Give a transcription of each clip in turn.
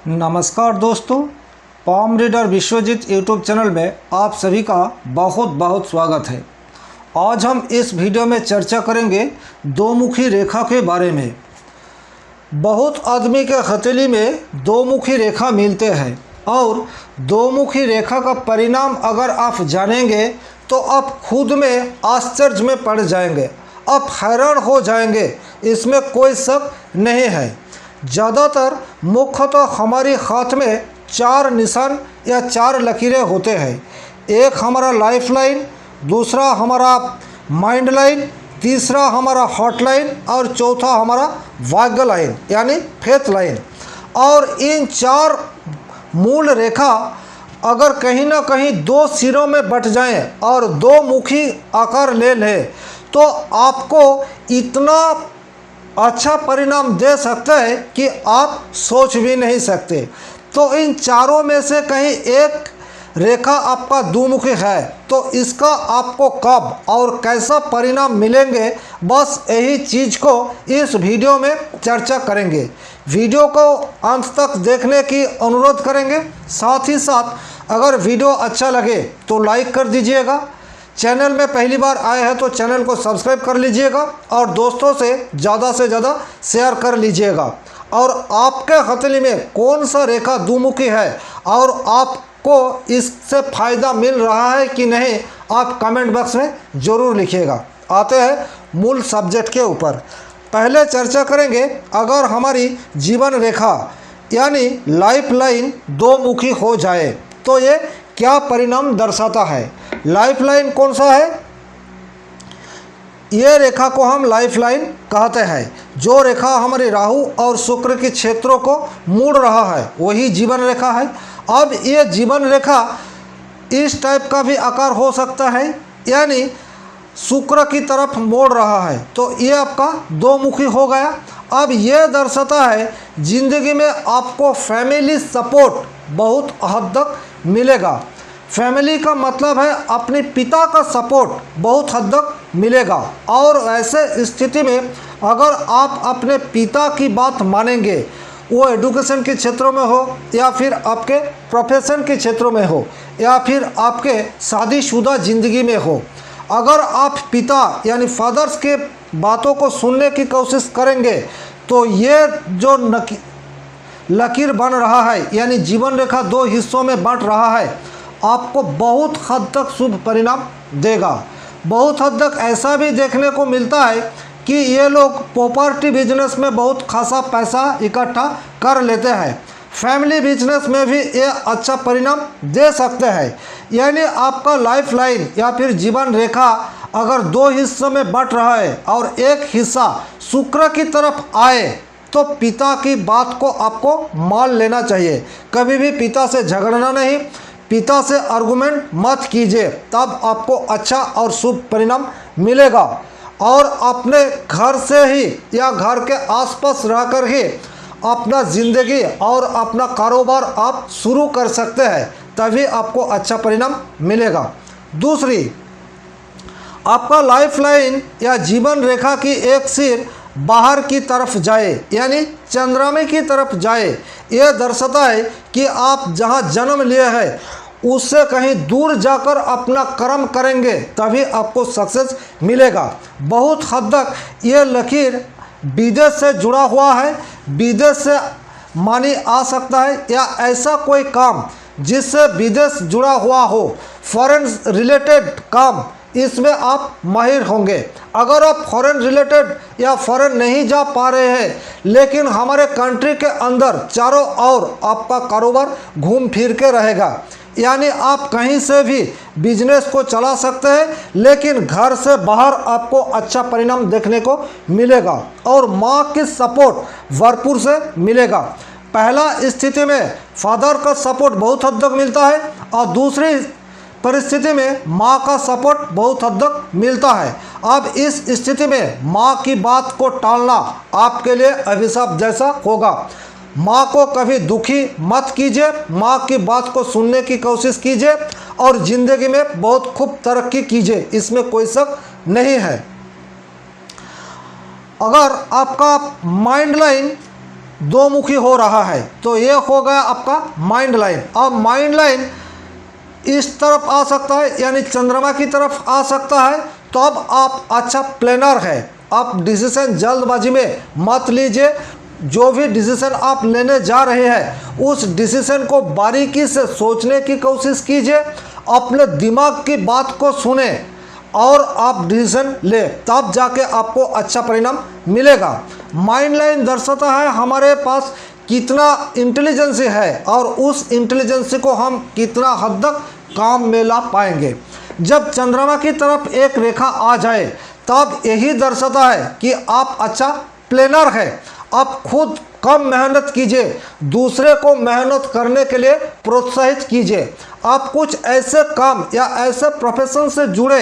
नमस्कार दोस्तों, पॉम reader Vishwajeet YouTube channel में आप सभी का बहुत बहुत स्वागत है। आज हम इस वीडियो में चर्चा करेंगे दो मुखी रेखा के बारे में। बहुत आदमी के हथेली में दो मुखी रेखा मिलते हैं और दो मुखी रेखा का परिणाम अगर आप जानेंगे तो आप खुद में आश्चर्य में पड़ जाएंगे, आप हैरान हो जाएंगे, इसमें कोई शक नहीं है। ज़्यादातर मुख्यतः हमारे हाथ में चार निशान या चार लकीरें होते हैं। एक हमारा लाइफ लाइन, दूसरा हमारा माइंड लाइन, तीसरा हमारा हॉट लाइन और चौथा हमारा भाग्य लाइन यानी फेथ लाइन। और इन चार मूल रेखा अगर कहीं ना कहीं दो सिरों में बट जाएं और दो मुखी आकार ले लें तो आपको इतना अच्छा परिणाम दे सकता है कि आप सोच भी नहीं सकते। तो इन चारों में से कहीं एक रेखा आपका दुमुखी है तो इसका आपको कब और कैसा परिणाम मिलेंगे, बस यही चीज़ को इस वीडियो में चर्चा करेंगे। वीडियो को अंत तक देखने की अनुरोध करेंगे। साथ ही साथ अगर वीडियो अच्छा लगे तो लाइक कर दीजिएगा। चैनल में पहली बार आए हैं तो चैनल को सब्सक्राइब कर लीजिएगा और दोस्तों से ज़्यादा शेयर कर लीजिएगा। और आपके हथेली में कौन सा रेखा दुमुखी है और आपको इससे फ़ायदा मिल रहा है कि नहीं, आप कमेंट बॉक्स में ज़रूर लिखिएगा। आते हैं मूल सब्जेक्ट के ऊपर। पहले चर्चा करेंगे अगर हमारी जीवन रेखा यानी लाइफ लाइन दो मुखी हो जाए तो ये क्या परिणाम दर्शाता है। लाइफ लाइन कौन सा है? ये रेखा को हम लाइफ लाइन कहते हैं। जो रेखा हमारे राहु और शुक्र के क्षेत्रों को मोड़ रहा है वही जीवन रेखा है। अब ये जीवन रेखा इस टाइप का भी आकार हो सकता है, यानी शुक्र की तरफ मोड़ रहा है तो ये आपका दो मुखी हो गया। अब ये दर्शाता है ज़िंदगी में आपको फैमिली सपोर्ट बहुत हद तक मिलेगा। फैमिली का मतलब है अपने पिता का सपोर्ट बहुत हद तक मिलेगा। और ऐसे स्थिति में अगर आप अपने पिता की बात मानेंगे, वो एजुकेशन के क्षेत्रों में हो या फिर आपके प्रोफेशन के क्षेत्रों में हो या फिर आपके शादीशुदा ज़िंदगी में हो, अगर आप पिता यानी फादर्स के बातों को सुनने की कोशिश करेंगे तो ये जो लकीर बन रहा है यानी जीवन रेखा दो हिस्सों में बंट रहा है, आपको बहुत हद तक शुभ परिणाम देगा। बहुत हद तक ऐसा भी देखने को मिलता है कि ये लोग प्रॉपर्टी बिजनेस में बहुत खासा पैसा इकट्ठा कर लेते हैं। फैमिली बिजनेस में भी ये अच्छा परिणाम दे सकते हैं। यानी आपका लाइफ लाइन या फिर जीवन रेखा अगर दो हिस्सों में बंट रहा है और एक हिस्सा शुक्र की तरफ आए तो पिता की बात को आपको मान लेना चाहिए। कभी भी पिता से झगड़ना नहीं, पिता से आर्गुमेंट मत कीजिए, तब आपको अच्छा और शुभ परिणाम मिलेगा। और अपने घर से ही या घर के आसपास रहकर ही अपना ज़िंदगी और अपना कारोबार आप शुरू कर सकते हैं, तभी आपको अच्छा परिणाम मिलेगा। दूसरी, आपका लाइफ लाइन या जीवन रेखा की एक सिर बाहर की तरफ जाए यानी चंद्रमा की तरफ जाए, यह दर्शाता है कि आप जहां जन्म लिए हैं उससे कहीं दूर जाकर अपना कर्म करेंगे तभी आपको सक्सेस मिलेगा। बहुत हद तक ये लकीर विदेश से जुड़ा हुआ है। विदेश से मनी आ सकता है या ऐसा कोई काम जिससे विदेश जुड़ा हुआ हो, फॉरेन रिलेटेड काम, इसमें आप माहिर होंगे। अगर आप फॉरेन रिलेटेड या फॉरेन नहीं जा पा रहे हैं लेकिन हमारे कंट्री के अंदर चारों ओर आपका कारोबार घूम फिर के रहेगा, यानी आप कहीं से भी बिजनेस को चला सकते हैं लेकिन घर से बाहर आपको अच्छा परिणाम देखने को मिलेगा और माँ की सपोर्ट भरपूर से मिलेगा। पहला स्थिति में फादर का सपोर्ट बहुत हद तक मिलता है और दूसरी परिस्थिति में माँ का सपोर्ट बहुत हद तक मिलता है। अब इस स्थिति में माँ की बात को टालना आपके लिए अभिशाप जैसा होगा। माँ को कभी दुखी मत कीजिए, माँ की बात को सुनने की कोशिश कीजिए और ज़िंदगी में बहुत खूब तरक्की कीजिए, इसमें कोई शक नहीं है। अगर आपका माइंड लाइन दो मुखी हो रहा है। तो ये हो गया आपका माइंड लाइन। अब माइंड लाइन इस तरफ आ सकता है, यानी चंद्रमा की तरफ आ सकता है, तो अब आप अच्छा प्लानर है। आप डिसीजन जल्दबाजी में मत लीजिए। जो भी डिसीजन आप लेने जा रहे हैं उस डिसीजन को बारीकी से सोचने की कोशिश कीजिए, अपने दिमाग की बात को सुने और आप डिसीजन ले, तब जाके आपको अच्छा परिणाम मिलेगा। माइंड लाइन दर्शाता है हमारे पास कितना इंटेलिजेंसी है और उस इंटेलिजेंसी को हम कितना हद तक काम में ला पाएंगे। जब चंद्रमा की तरफ एक रेखा आ जाए तब यही दर्शाता है कि आप अच्छा प्लानर है। आप खुद कम मेहनत कीजिए, दूसरे को मेहनत करने के लिए प्रोत्साहित कीजिए। आप कुछ ऐसे काम या ऐसे प्रोफेशन से जुड़े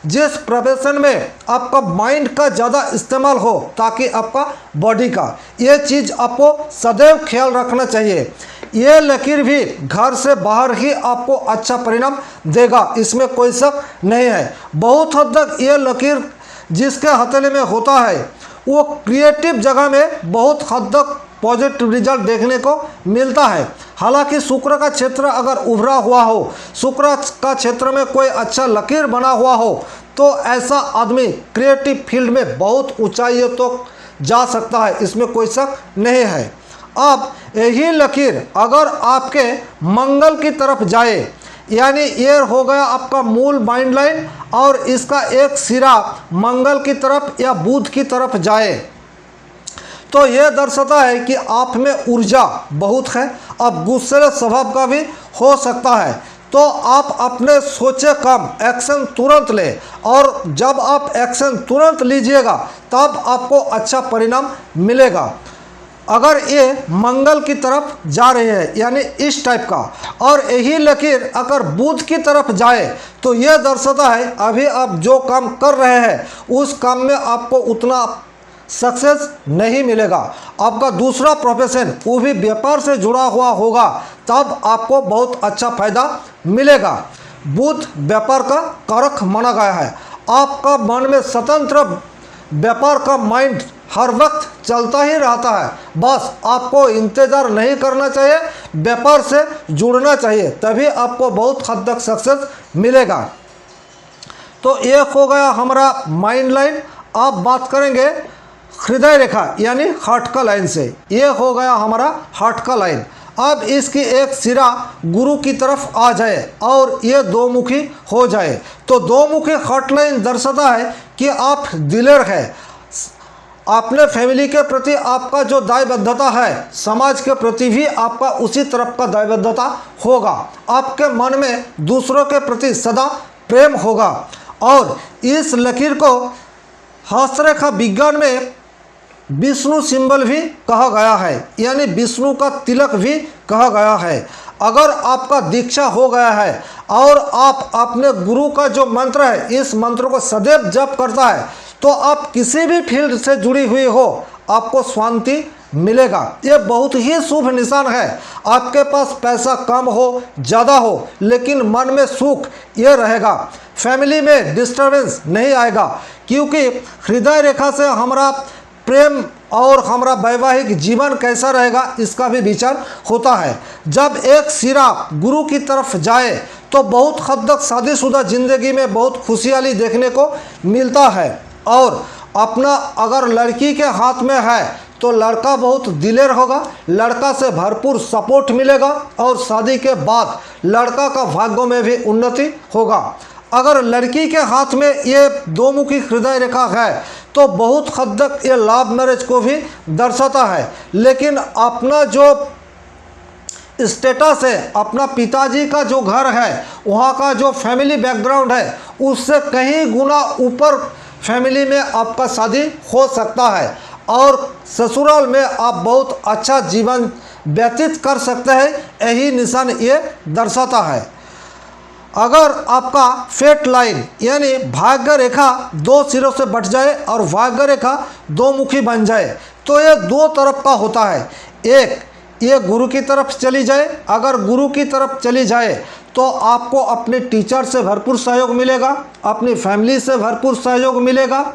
जिस प्रोफेशन में आपका माइंड का ज़्यादा इस्तेमाल हो, ताकि आपका बॉडी का ये चीज़ आपको सदैव ख्याल रखना चाहिए। ये लकीर भी घर से बाहर ही आपको अच्छा परिणाम देगा, इसमें कोई शक नहीं है। बहुत हद तक ये लकीर जिसके हथेली में होता है वो क्रिएटिव जगह में बहुत हद तक पॉजिटिव रिजल्ट देखने को मिलता है। हालांकि शुक्र का क्षेत्र अगर उभरा हुआ हो, शुक्र का क्षेत्र में कोई अच्छा लकीर बना हुआ हो, तो ऐसा आदमी क्रिएटिव फील्ड में बहुत ऊंचाइयों तक जा सकता है, इसमें कोई शक नहीं है। अब यही लकीर अगर आपके मंगल की तरफ जाए, यानी ये हो गया आपका मूल माइंड लाइन, और इसका एक सिरा मंगल की तरफ या बुध की तरफ जाए, तो यह दर्शाता है कि आप में ऊर्जा बहुत है। अब गुस्से स्वभाव का भी हो सकता है, तो आप अपने सोचे काम एक्शन तुरंत लें, और जब आप एक्शन तुरंत लीजिएगा तब आपको अच्छा परिणाम मिलेगा। अगर ये मंगल की तरफ जा रहे हैं, यानी इस टाइप का, और यही लकीर अगर बुध की तरफ जाए, तो यह दर्शाता है अभी आप जो काम कर रहे हैं उस काम में आपको उतना सक्सेस नहीं मिलेगा। आपका दूसरा प्रोफेशन वो भी व्यापार से जुड़ा हुआ होगा, तब आपको बहुत अच्छा फायदा मिलेगा। बुध व्यापार का कारक माना गया है। आपका मन में स्वतंत्र व्यापार का माइंड हर वक्त चलता ही रहता है, बस आपको इंतज़ार नहीं करना चाहिए, व्यापार से जुड़ना चाहिए, तभी आपको बहुत हद तक सक्सेस मिलेगा। तो ये हो गया हमारा माइंड लाइन। अब बात करेंगे हृदय रेखा यानी हार्ट का लाइन से। ये हो गया हमारा हार्ट का लाइन। अब इसकी एक सिरा गुरु की तरफ आ जाए और ये दो मुखी हो जाए, तो दो मुखी हार्ट लाइन दर्शाता है कि आप दिलेर है। अपने फैमिली के प्रति आपका जो दायबद्धता है, समाज के प्रति भी आपका उसी तरफ का दायबद्धता होगा। आपके मन में दूसरों के प्रति सदा प्रेम होगा। और इस लकीर को हस्तरेखा विज्ञान में विष्णु सिंबल भी कहा गया है, यानी विष्णु का तिलक भी कहा गया है। अगर आपका दीक्षा हो गया है और आप अपने गुरु का जो मंत्र है, इस मंत्र को सदैव जप करता है, तो आप किसी भी फील्ड से जुड़ी हुई हो, आपको शांति मिलेगा। ये बहुत ही शुभ निशान है। आपके पास पैसा कम हो ज़्यादा हो, लेकिन मन में सुख ये रहेगा। फैमिली में डिस्टर्बेंस नहीं आएगा, क्योंकि हृदय रेखा से हमारा प्रेम और हमारा वैवाहिक जीवन कैसा रहेगा इसका भी विचार होता है। जब एक सिरा गुरु की तरफ जाए तो बहुत हद तक शादीशुदा जिंदगी में बहुत खुशहाली देखने को मिलता है। और अपना अगर लड़की के हाथ में है तो लड़का बहुत दिलेर होगा, लड़का से भरपूर सपोर्ट मिलेगा और शादी के बाद लड़का का भाग्यों में भी उन्नति होगा। अगर लड़की के हाथ में ये दो मुखी हृदय रेखा है तो बहुत हद तक ये लव मैरिज को भी दर्शाता है, लेकिन अपना जो स्टेटस है, अपना पिताजी का जो घर है, वहाँ का जो फैमिली बैकग्राउंड है, उससे कहीं गुना ऊपर फैमिली में आपका शादी हो सकता है और ससुराल में आप बहुत अच्छा जीवन व्यतीत कर सकते हैं। यही निशान ये दर्शाता है। अगर आपका फेट लाइन यानी भाग्य रेखा दो सिरों से बट जाए और भाग्य रेखा दो मुखी बन जाए, तो ये दो तरफ का होता है। एक ये गुरु की तरफ चली जाए, अगर गुरु की तरफ चली जाए तो आपको अपने टीचर से भरपूर सहयोग मिलेगा, अपनी फैमिली से भरपूर सहयोग मिलेगा,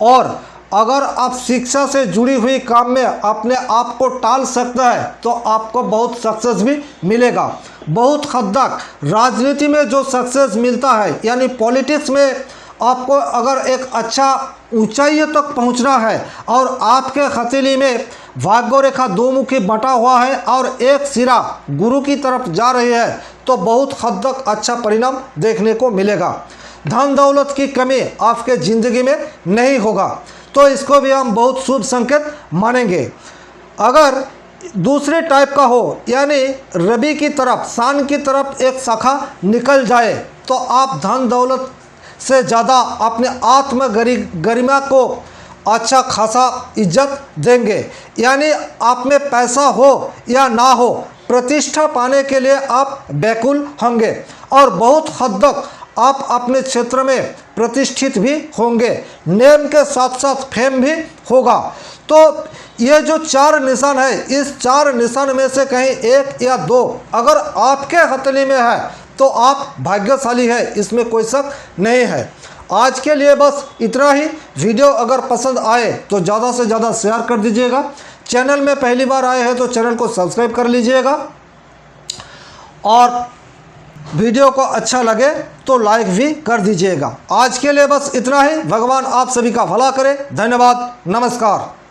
और अगर आप शिक्षा से जुड़ी हुई काम में अपने आप को टाल सकते हैं तो आपको बहुत सक्सेस भी मिलेगा। बहुत हद तक राजनीति में जो सक्सेस मिलता है, यानी पॉलिटिक्स में आपको अगर एक अच्छा ऊंचाइयों तक पहुंचना है और आपके हथेली में भाग्य रेखा दो मुखी बटा हुआ है और एक सिरा गुरु की तरफ जा रही है, तो बहुत हद तक अच्छा परिणाम देखने को मिलेगा। धन दौलत की कमी आपके ज़िंदगी में नहीं होगा, तो इसको भी हम बहुत शुभ संकेत मानेंगे। अगर दूसरे टाइप का हो, यानी रवि की तरफ, सान की तरफ एक शाखा निकल जाए, तो आप धन दौलत से ज़्यादा अपने आत्म गरिमा को अच्छा खासा इज्जत देंगे। यानी आप में पैसा हो या ना हो, प्रतिष्ठा पाने के लिए आप व्याकुल होंगे और बहुत हद तक आप अपने क्षेत्र में प्रतिष्ठित भी होंगे। नेम के साथ साथ फेम भी होगा। तो ये जो 4 निशान है, इस 4 निशान में से कहीं एक या दो अगर आपके हथेली में है तो आप भाग्यशाली है, इसमें कोई शक नहीं है। आज के लिए बस इतना ही। वीडियो अगर पसंद आए तो ज़्यादा से ज़्यादा शेयर कर दीजिएगा। चैनल में पहली बार आए हैं तो चैनल को सब्सक्राइब कर लीजिएगा और वीडियो को अच्छा लगे तो लाइक भी कर दीजिएगा। आज के लिए बस इतना ही। भगवान आप सभी का भला करे। धन्यवाद। नमस्कार।